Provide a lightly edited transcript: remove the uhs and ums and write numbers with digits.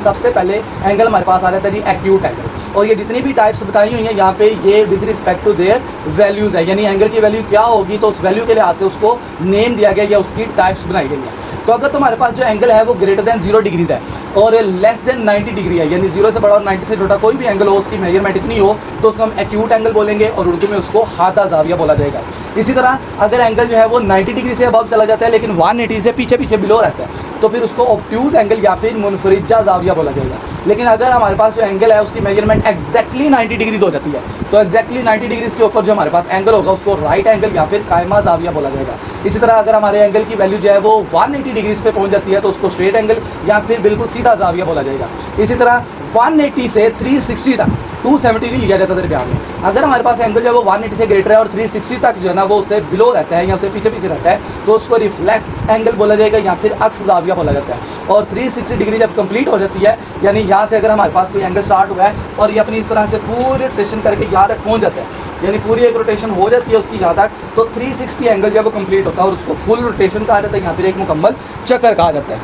सबसे पहले एंगल हमारे पास आ जाता है जी एक्यूट एंगल। और ये जितनी भी टाइप्स बताई हुई हैं यहाँ पे ये with respect to their values है, यानी एंगल की वैल्यू क्या होगी तो उस वैल्यू के लिहाज से उसको नेम दिया गया या उसकी टाइप्स बनाई गई है। तो अगर तुम्हारे पास जो एंगल है वो ग्रेटर देन 0 डिग्रीज है और लेस देन 90 डिग्री है, यानी 0 से बड़ा और 90 से छोटा कोई भी एंगल हो उसकी मेजरमेंट इतनी हो तो उसको हम एक्यूट एंगल बोलेंगे और उर्दू में उसको हादा जाविया बोला जाएगा। इसी तरह अगर एंगल जो है वो 90 डिग्री से अबव चला जाता है लेकिन 180 से पीछे पीछे बिलो रहता है तो फिर उसको ऑब्ट्यूज एंगल या फिर मुनफरिजा जाविया बोला जाएगा। लेकिन अगर हमारे पास जो एंगल है उसकी मेजरमेंट एक्जैक्टली 90 डिग्रीज हो जाती है तो एक्जैक्टली 90 डिग्रीज के ऊपर जो हमारे पास एंगल होगा उसको राइट एंगल या फिर कायमा जाविया बोला जाएगा। इसी तरह अगर हमारे एंगल की वैल्यू जो है वो 180 डिग्रीज पे पहुंच जाती है तो उसको स्ट्रेट एंगल या फिर बिल्कुल सीधा जाविया बोला जाएगा। इसी तरह 180 से 360 तक 270 नहीं लिया जाता दरमियान में। अगर हमारे पास एंगल जो है वो 180 से ग्रेटर है और 360 तक जो है ना वो उससे बिलो रहता है या उससे पीछे पीछे रहता है तो उसको रिफ्लेक्स एंगल बोला जाएगा या फिर अक्स जाविया बोला जाता है। और 360 डिग्री जब कंप्लीट हो जाती है यानी यहाँ से अगर हमारे पास कोई एंगल स्टार्ट हुआ है और ये अपनी इस तरह से पूरी रोटेशन करके यहाँ तक पहुँच जाता है यानी पूरी एक रोटेशन हो जाती है उसकी यहाँ तक तो 360 एंगल जो है वो कंप्लीट होता है और उसको फुल रोटेशन कहा जाता है या फिर एक मुकम्मल चक्कर कहा जाता है।